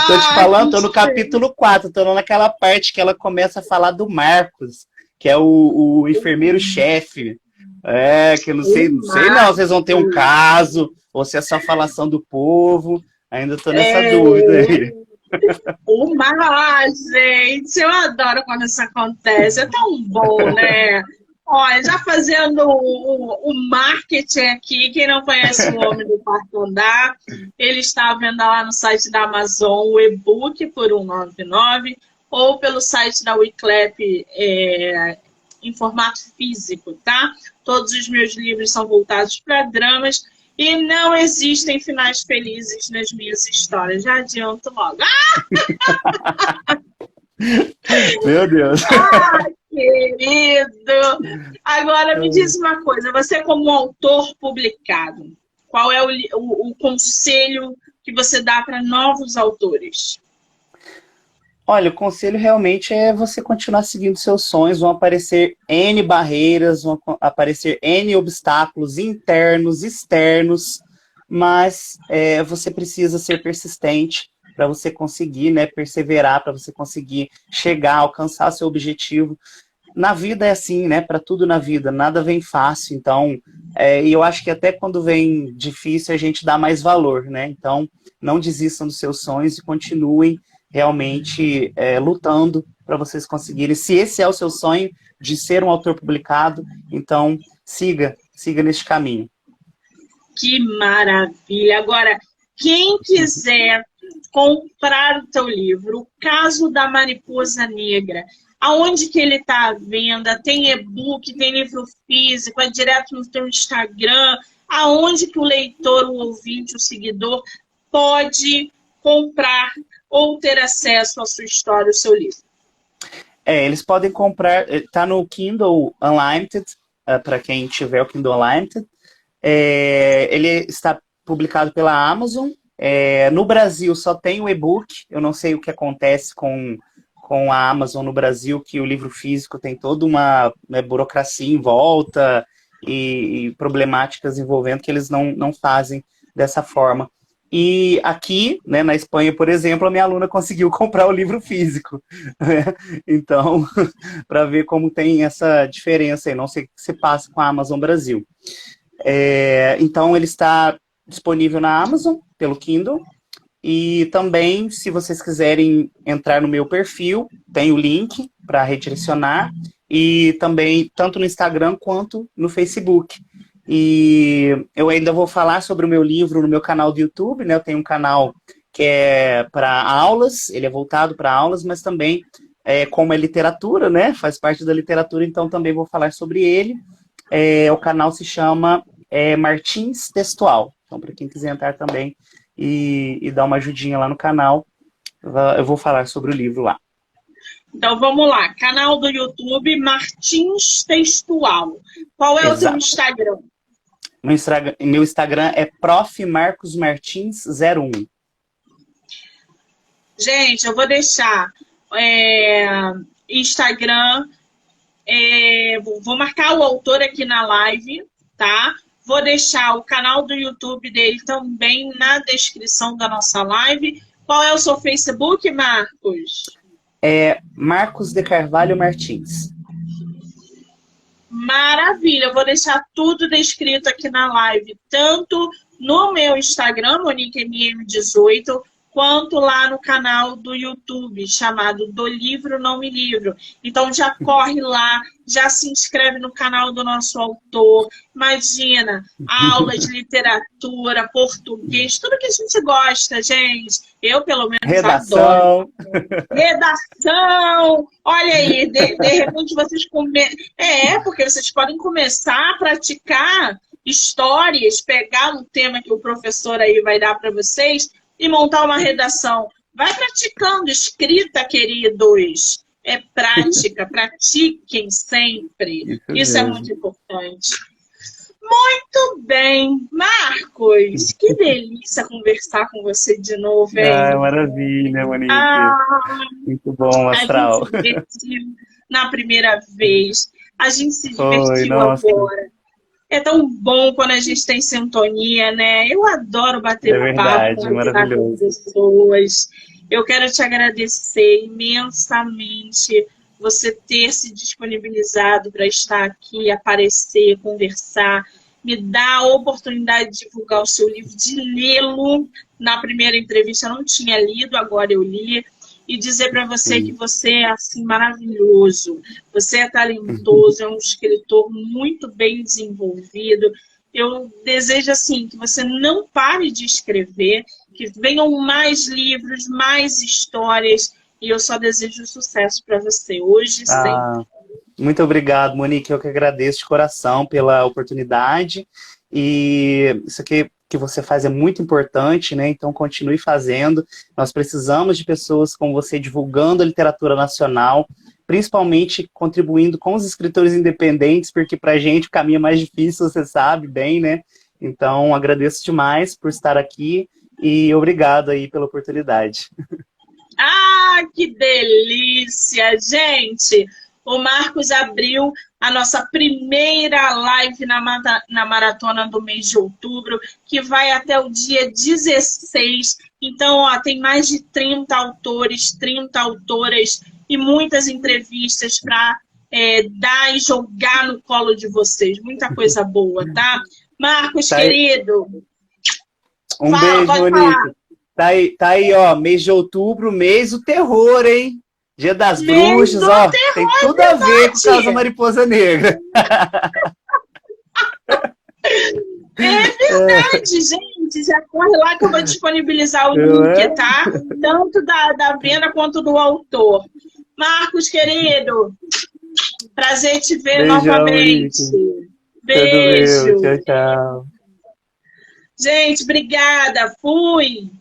B: Tô te falando, tô no capítulo 4, tô naquela parte que ela começa a falar do Marcos, que é o enfermeiro-chefe. Que eu não sei não, vocês vão ter um caso, ou se é só falação do povo, ainda tô nessa dúvida aí.
A: Gente, eu adoro quando isso acontece, é tão bom, né? Olha, já fazendo o marketing aqui, quem não conhece o Homem do Quarto Andar, ele está à venda lá no site da Amazon, o e-book por R$1,99, ou pelo site da Wiclap em formato físico, tá? Todos os meus livros são voltados para dramas e não existem finais felizes nas minhas histórias. Já adianto logo.
B: Meu Deus.
A: Querido! Agora, me diz uma coisa. Você, como autor publicado, qual é o conselho que você dá para novos autores?
B: Olha, o conselho realmente é você continuar seguindo seus sonhos. Vão aparecer N barreiras, vão aparecer N obstáculos internos, externos, mas você precisa ser persistente para você conseguir, né, perseverar, para você conseguir chegar, alcançar seu objetivo. Na vida é assim, né? Para tudo na vida, nada vem fácil. Então, e eu acho que até quando vem difícil, a gente dá mais valor, né? Então, não desistam dos seus sonhos e continuem realmente lutando para vocês conseguirem. Se esse é o seu sonho de ser um autor publicado, então siga neste caminho.
A: Que maravilha! Agora, quem quiser comprar o teu livro, O Caso da Mariposa Negra, aonde que ele está à venda? Tem e-book, tem livro físico, é direto no teu Instagram? Aonde que o leitor, o ouvinte, o seguidor pode comprar ou ter acesso à sua história, ao seu livro?
B: Eles podem comprar, está no Kindle Unlimited, para quem tiver o Kindle Unlimited. Ele está publicado pela Amazon. No Brasil só tem o e-book. Eu não sei o que acontece com a Amazon no Brasil, que o livro físico tem toda uma burocracia em volta e problemáticas envolvendo que eles não fazem dessa forma. E aqui, né, na Espanha, por exemplo, a minha aluna conseguiu comprar o livro físico. Né? Então, para ver como tem essa diferença aí, não sei o que se passa com a Amazon Brasil. Então, ele está disponível na Amazon, pelo Kindle, E também, se vocês quiserem entrar no meu perfil, tem o link para redirecionar. E também, tanto no Instagram quanto no Facebook. E eu ainda vou falar sobre o meu livro no meu canal do YouTube, né? Eu tenho um canal que é para aulas, ele é voltado para aulas, mas também como é literatura, né? Faz parte da literatura, então também vou falar sobre ele. O canal se chama Martins Textual. Então, para quem quiser entrar também e dar uma ajudinha lá no canal, eu vou falar sobre o livro lá.
A: Então vamos lá, canal do YouTube Martins Textual. Qual é o seu Instagram?
B: Meu Instagram é Prof. Marcos Martins 01.
A: Gente, eu vou deixar Instagram, vou marcar o autor aqui na live, tá? Vou deixar o canal do YouTube dele também na descrição da nossa live. Qual é o seu Facebook, Marcos?
B: Marcos de Carvalho Martins.
A: Maravilha, eu vou deixar tudo descrito aqui na live, tanto no meu Instagram, MoniqueMM18, quanto lá no canal do YouTube, chamado Do Livro Não Me Livro. Então já corre lá, já se inscreve no canal do nosso autor. Imagina, aula de literatura, português, tudo que a gente gosta, gente. Eu, pelo menos, adoro. Redação! Olha aí, de repente vocês porque vocês podem começar a praticar histórias, pegar um tema que o professor aí vai dar para vocês e montar uma redação. Vai praticando escrita, queridos. É prática, pratiquem sempre. Isso é muito importante. Muito bem, Marcos. Que delícia conversar com você de novo, hein?
B: Maravilha, Monique. Muito bom, astral.
A: A gente se divertiu na primeira vez. A gente se divertiu agora. É tão bom quando a gente tem sintonia, né? Eu adoro bater papo com as pessoas. Eu quero te agradecer imensamente você ter se disponibilizado para estar aqui, aparecer, conversar, me dar a oportunidade de divulgar o seu livro, de lê-lo. Na primeira entrevista eu não tinha lido, agora eu li. E dizer para você que você é assim maravilhoso, você é talentoso, é um escritor muito bem desenvolvido. Eu desejo assim que você não pare de escrever, que venham mais livros, mais histórias, e eu só desejo sucesso para você hoje e sempre.
B: Muito obrigado, Monique. Eu que agradeço de coração pela oportunidade. E isso aqui que você faz é muito importante, né? Então continue fazendo. Nós precisamos de pessoas como você divulgando a literatura nacional, principalmente contribuindo com os escritores independentes, porque para a gente o caminho é mais difícil, você sabe bem, né? Então agradeço demais por estar aqui e obrigado aí pela oportunidade.
A: Que delícia, gente! O Marcos abriu a nossa primeira live na maratona do mês de outubro, que vai até o dia 16. Então, tem mais de 30 autores, 30 autoras e muitas entrevistas para dar e jogar no colo de vocês. Muita coisa boa, tá? Marcos, querido.
B: Beijo, Monique. Tá aí, ó, mês de outubro, mês do terror, hein? Dia das Bruxas, ó, tem tudo a ver com Casa Mariposa Negra.
A: É verdade, gente. Já corre lá que eu vou disponibilizar o link, tá? Tanto da venda quanto do autor. Marcos, querido, prazer te ver novamente. Beijo.
B: Tchau, tchau.
A: Gente, obrigada. Fui.